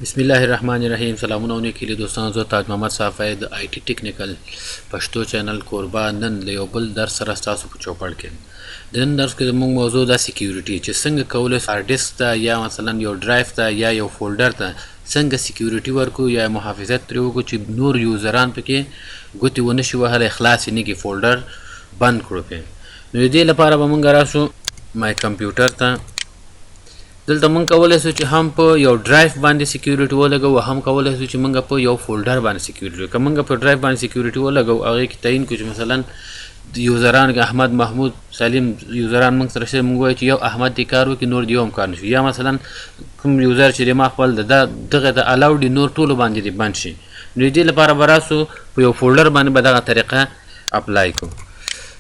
بسم الله الرحمن الرحیم. سلامونه او نیکی له دوستانو. زه تاج محمد صافی د آی ټی ټیکنیکل پښتو چینل کوربه نن له یو بل درس سره تاسو په چوپړ کې. د نن درس کې زموږ موضوع د سکیورټي چې څنګه کولای هارد ډیسک ته یا مثلا یو ډرایو ته یا یو فولډر ته څنګه سکیورټي ورکو یا محافظت ترې وکړو چې نور یوزران پکې ګوتې ونه شي وهلی، خلاص یې نه کړي، فولډر بند کړو پې. نو د دې لپاره به موږ راشو مای کمپیوټر ته. دلته مونږ کولی شو چې هم په یو ډرایو باندې سکیورټي ولګو، هم کولی شو چې مونږ په یو فولډر باندې سکیورټي. که مونږ په ډرایو باندې سکیورټي ولګو، هغې کې تعین کړو چې مثلا یوزران احمد، محمود، سلیم یوزران مونږ سره شته، مونږ وایو چې یو احمد دې کار وکړي، نور دې یو هم کار نشي. یا مثلا کوم یوزر چې ما خپل دغه د الاو دي نور ټولو باندې دې بند شي. نو دې لپاره به راسو په یو فولډر باندې به دغه طریقه اپلای کړو.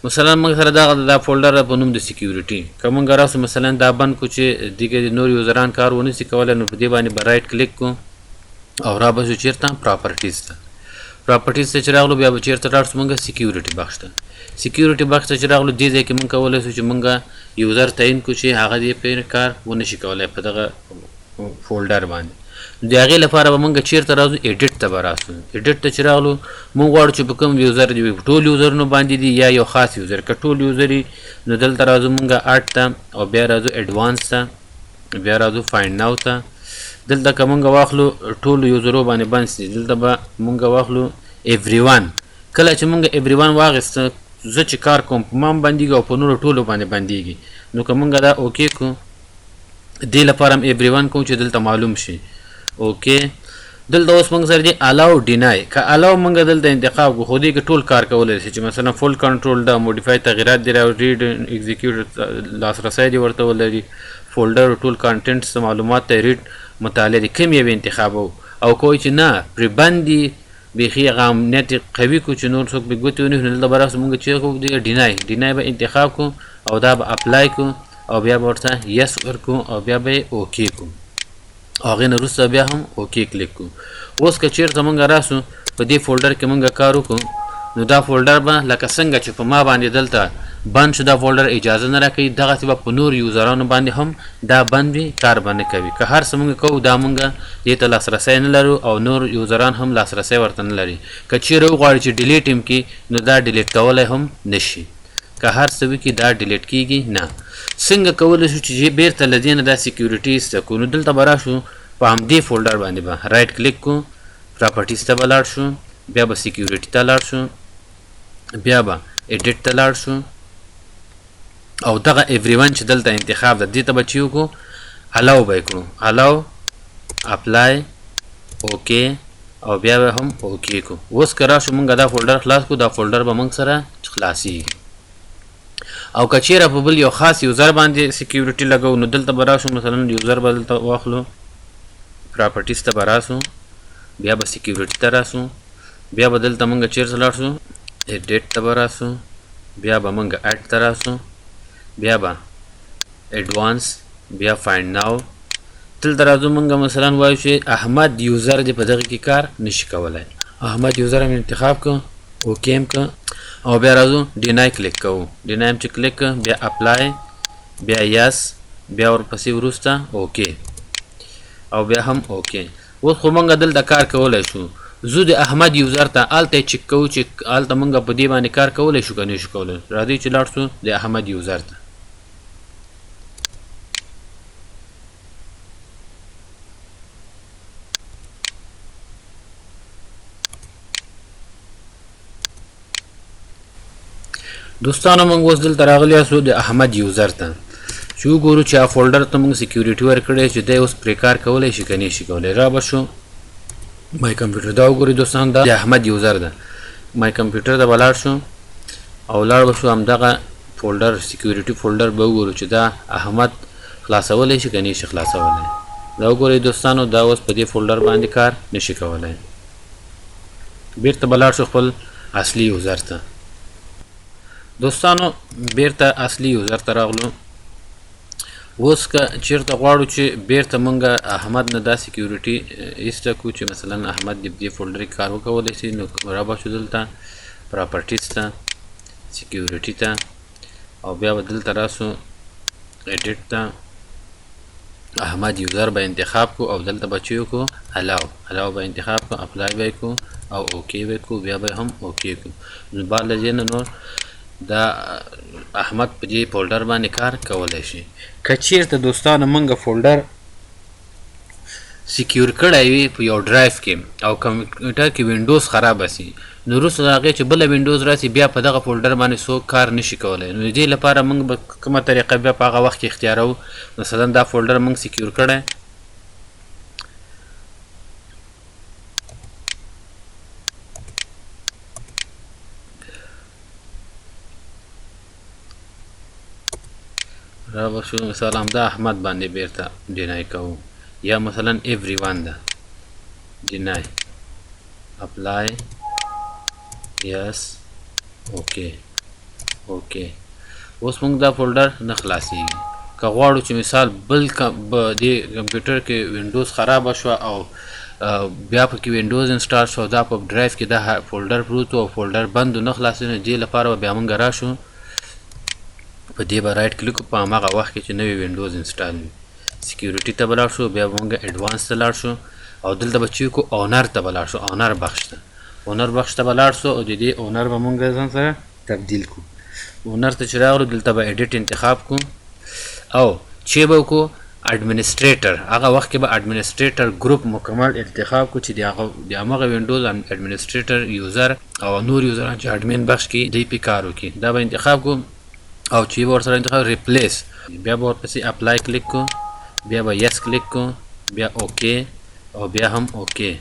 مثلا موږ سره دا فولډر په نوم د سکیورټي، که موږ راسو مثلا دا بند کو چې دغه نور یوزران کار ونه شي کولی، نو په دې باندې به رایټ کلیک کو او را به شو چیرته پراپرټیز ته. پراپرټیز ته چې راغلو بیا به چیرته لاړ شو موږ سکیورټي بخش ته. سکیورټي بخش ته چې راغلو دې ځای کې موږ کولی شو چې موږ یوزر تعین کو چې هغه دې پرې کار ونه شي کولی په دغه فولډر باندې. د هغې لپاره به موږ چیرته راځو ایډیټ ته به راسو. ایډیټ ته چې راغلو موږ غواړو چې په کوم یوزر دي، ټول یوزرونو باندې دي یا یو خاص یوزر. که ټول یوزر وي نو دلته راځو موږ اډ ته او بیا راځو ایډوانس ته، بیا راځو فایند ناو ته. دلته که موږ واخلو ټولو یوزرو باندې بند شي، دلته به موږ واخلو ایوری وان. کله چې موږ ایوری وان واخیسته، زه چې کار کوم په ما هم بندېږي او په نورو ټولو باندې بندېږي. نو که موږ دا اوکې کړو، دې لپاره هم ایوری وان کوو چې دلته معلوم شي. اوکې، دلته اوس موږ سره دی الاو ډینای. که الاو موږ دلته انتخاب کړو، خو دې کې ټول کار کولی شي چې مثلا فول کنټرول ده، موډیفای تغیرات دی، ریډ ایگزیکیوټ لاسرسی دی ورته ولري، فولډر ټول کانټینټس معلومات ته ریډ مطالعه دي، کوم یې به انتخابو. او کوی چې نه پرې بند دي بیخي هغه امنیت قوي کړو چې نور څوک به ګوتې ونه کړي، دلته به راسو موږ چې کوو ډینای به انتخاب کړو او دا به اپلای کړو او بیا به ورته یس ورکړو او بیا به یې اوکې کړو. هغې نه وروسته بیا هم اوکې کلیک کړو. اوس که چېرته موږ راسو په دې فولډر کې موږ کار وکړو، نو دا فولډر به لکه څنګه چې په ما باندې دلته بند شو، دا فولډر اجازه نه راکوي، دغسې به په نور یوزرانو باندې هم دا بند وي، کار به نه کوي. که هر څه موږ کوو دا موږ دې ته لاسرسی نه لرو او نور یوزران هم لاسرسی ورته نه لري. که چیرې وغواړي چې ډیلیټ هم کړي، نو دا ډیلیټ کولی هم نه شي. که هر څه وکړي دا ډیلیټ کېږي نه. څنګه کولی شو چې بیرته له دې نه دا سکیورټي ایسته کړو؟ نو دلته به راشو په همدې فولډر باندې به رایټ کلیک کو، پراپرټیز ته به لاړ شو، بیا به سکیورټي ته لاړ شو، بیا به ایډیټ ته لاړ شو او دغه ایوری ون چې دلته انتخاب ده دې ته به چې وکړو الاو به یې کړو، الاو، اپلای، اوکې او بیا به هم اوکې کړو. اوس که راشو موږ دا فولډر خلاص کړو، دا فولډر به موږ سره خلاصیږي. او که چیرې په بل یو خاص یوزر باندې سکیورټي لګو، نو دلته به راشو مثلا یوزر به دلته واخلو، پراپرټیز ته به راسو، بیا به سکیورټي ته راسو، بیا به دلته موږ چیرته لاړ شو ایډیټ ته به راسو، بیا به موږ اډ ته راسو، بیا به ایډوانس، بیا فایند ناو. دلته راځو موږ مثلا وایو چې احمد یوزر دې په دغه کې کار نشي کولی. احمد یوزر هم انتخاب کړو، اوکې هم کړو او بیا راځو ډینای کلیک کوو. ډینای هم چې کلیک کړو، بیا اپلای، بیا یس، بیا ورپسې وروسته اوکې او بیا هم اوکې. اوس خو موږ دلته کار کولی شو. زو د احمد یوزر ته هلته چک کوو چې هلته موږ په دې باندې کار کولی شو که نه شو کولی. راځئ چې لاړ شو د احمد یوزر ته. دوستانو موږ اوس دلته راغلی یاستو د احمد یوزر ته، چې وګورو چې فولډر ته موږ سکیورټي ورکړی چې دی اوس پرې کار کولی شي که نه شي کولی. را به شو مای کمپیوټر، دا وګورئ دوستان دا د احمد یوزر ده. مای کمپیوټر ته به لاړ شو او لاړ به شو همدغه فولډر سکیورټي فولډر به وګورو چې دا احمد خلاصولی شي که نه شي خلاصولی. دا وګورئ دوستانو دا اوس په دې فولډر باندې کار نشي کولی. بیرته به لاړ شو خپل اصلي یوزر ته. دوستانو بیرته اصلي یوزر ته راغلو. اوس که چیرته غواړو چې بیرته موږ احمد نه دا سکیورټي ایسته کړو چې مثلا احمد د دې فولډر کې کار وکولی شي، نو را به شو دلته پراپرټیز ته، سکیورټي ته او بیا به دلته راسو ایډیټ ته احمد یوزر به انتخاب کو او دلته به چی کو الاو به انتخاب کو اپلای به کو او اوکی به کو بیا به هم اوکی کو نو بعد لږ نور دا احمد په دې فولډر باندې کار کولی شي. که چیرته دوستانو موږ فولډر سکیور کړی وي په یو ډرایو کې او کمپیوټر کې وینډوز خرابه سي نو وروسته د هغې چې بله وینډوز راسي بیا په دغه فولډر باندې څوک کار نشي کولی. نو د دې لپاره موږ به کومه طریقه بیا په هغه وخت کې اختیاروو. مثلا دا فولډر موږ سکیور کړی را به شو مثال همدا احمد باندې بیرته ډینای کوو یا مثلا ایوری وان ده ډینای اپلای یس اوکې اوس موږ دا فولډر نه خلاصیږي. که غواړو چې مثال بل دې کمپیوټر کې وینډوز خرابه شوه او بیا پکې وینډوز انسټال شو دا په ډرایو کې دا فولډر پروت او فولډر بند نه خلاصېږي نو دې لپاره بیا موږ راشو په دې به رایټ کلیک په هماغه وخت کې چې نوی وینډوز انسټال وي سکیورټي ته به لاړ شو بیا به موږ ایډوانس ته لاړ شو او دلته به چې کو اونر ته به لاړ شو اونر بخش ته به لاړ شو او د دې اونر به موږ ځان سره تبدیل کو. اونر ته چې راغلو دلته به ایډیټ انتخاب کو او چې به وکړو اډمنسټریټر هغه وخت کې به اډمنسټریټر ګروپ مکمل انتخاب کو چې د همغه وینډوز اډمنسټریټر یوزر او نور یوزران چې اډمن بخش کې دی پې کار وکړي دا به انتخاب کو او چې به ورسره انتخاب ریپلیس بیا به ورپسې اپلای کلیک کو بیا به یس کلیک کو بیا اوکې او بیا هم اوکې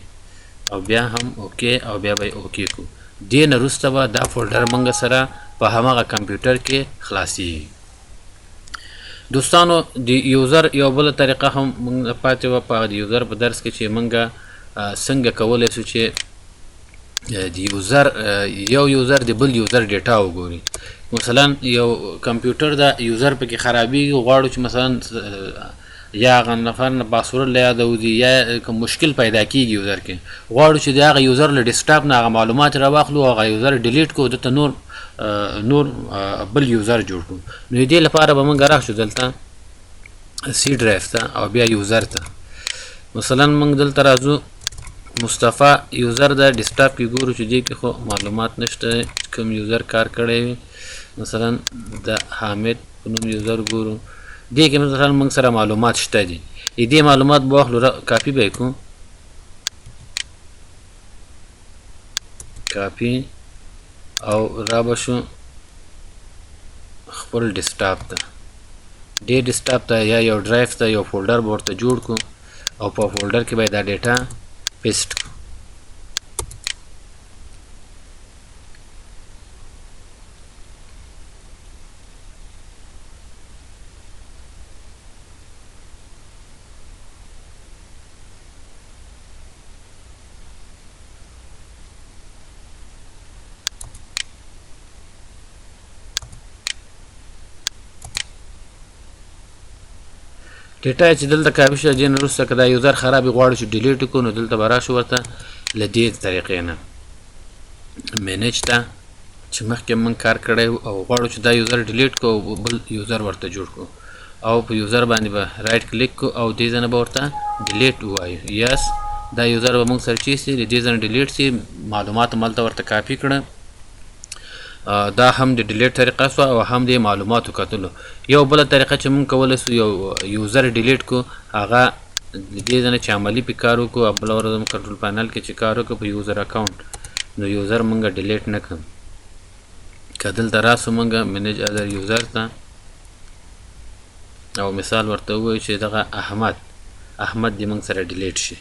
او بیا هم اوکې او بیا به اوکې کو. دې نه وروسته به دا فولډر موږ سره په همغه کمپیوټر کې خلاصیږي. دوستانو د یوزر یو بله طریقه هم موږ پاتې وه په د یوزر په درس کې چې موږ څنګه کولی شو چې د یوزر یو یوزر د بل یوزر ډیټا وګوري. مثلا یو کمپیوټر د یوزر پکې خرابېږي غواړو چې مثلا یا هغه نفر نه پاسورډ له یاده وځي یا کوم مشکل پیدا کېږي یوزر کې غواړو چې د هغه یوزر له ډیسکټاپ نه هغه معلومات راواخلو هغه یوزر ډیلیټ کړو دته نور بل یوزر جوړ کړو. نو دې لپاره به موږ راشو دلته سی ډرایو ته او بیا یوزر ته مثلا موږ دلته راځو مصطفی یوزر د ډیسکټاپ کې ګورو چې دې کې خو معلومات نشته کوم یوزر کار کړی وي. مثلا د حامد په نوم یوزر ګورو دې کې مثلا موږ سره معلومات شته دي دې معلومات به واخلو کاپي به یې کړو کاپي او را به شو خپل ډیسکټاپ ته دې ډیسکټاپ ته یا یو ډرایو ته یو فولډر به ورته جوړ کړو او په فولډر کې به دا ډیټا پیسټ کړو. ډیټا چې دلته کاپي شوه دې نه وروسته که دا یوزر خراب وي غواړو چې ډیلیټ کړو نو دلته به راشو ورته له دې طریقې نه مینیج ته چې مخکې موږ کار کړی او غواړو چې دا یوزر ډیلیټ کړو او بل یوزر ورته جوړ کړو او په یوزر باندې به رایټ کلیک کړو او دې ځای نه به ورته ډیلیټ ووایو یس دا یوزر به موږ سره چې سي د دې ځای نه ډیلیټ سي معلومات هملته ورته کاپي کړه دا هم د ډیلیټ طریقه شوه او هم د معلوماتو کتلو. یو بله طریقه چې موږ کولی شو یو یوزر ډیلیټ کړو هغه د دې ځای نه چې عملي پې کار وکړو او بله ورځ کنټرول پانل کې چې کار وکړو په یوزر اکاونټ نو یوزر موږ ډیلیټ نه کړو. که دلته راسو موږ مینیج ادر یوزر ته او مثال ورته ووایو چې دغه احمد دې موږ سره ډیلیټ شي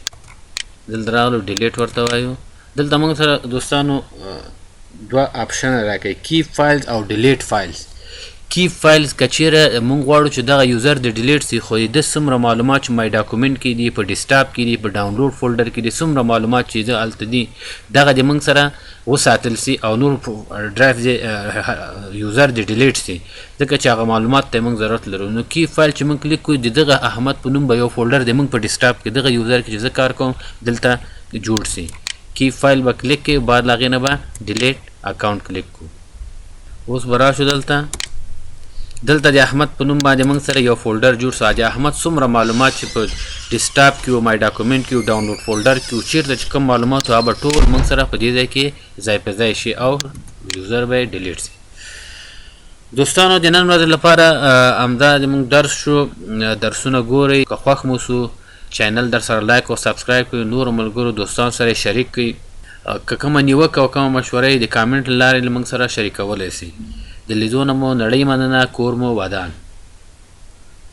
دلته راغلو ډیلیټ ورته وایو. دلته موږ سره دوستانو دوه آپشن راکوي کی فایلز او ډیلیټ فایلز. کی فایلز که چیرې موږ غواړو چې دغه یوزر د ډیلیټ سي خو د څومره معلومات چې مای ډاکومنټ کې دي په ډیسکټاپ کې دي په ډاونلوډ فولډر کې دي څومره معلومات چې هلته دي دغه د موږ سره وساتل سي او نور ډرایو یوزر د ډیلیټ سي ځکه چې هغه معلومات ته موږ ضرورت لرو. نو کی فایل چې موږ کلیک کوو د دغه احمد په نوم به یو فولډر د موږ په ډیسکټاپ کې دغه یوزر کې چې زه کار کوم دلته جوړ سي. کی فایل به کلیک کوي بعد له هغې نه به ډیلیټ اکاونټ کلیک کو. اوس به راشو دلته دلته د احمد په نوم باندې موږ سره یو فولډر جوړ سو. د احمد څومره معلومات چې په ډیسکټاپ کې او مای ډاکومنټ کې او ډاونلوډ فولډر کې او چیرته چې کوم معلومات هغه به ټول موږ سره په دې ځای کې ځای په ځای شي او یوزر به ډیلیټ شي. دوستانو د نن ورځې لپاره همدا زموږ درس شو. درسونه ګورئ، که خوښ مو سو چینل در سره لایک او سبسکرایب کړئ، نورو ملګرو دوستانو سره شریک کړئ. که کومه نیوکه او کومه مشوره د کامنټ له لارې موږ سره شریکولی سئ. د لیدو نه مو نړۍ مننه، کور مو ودان.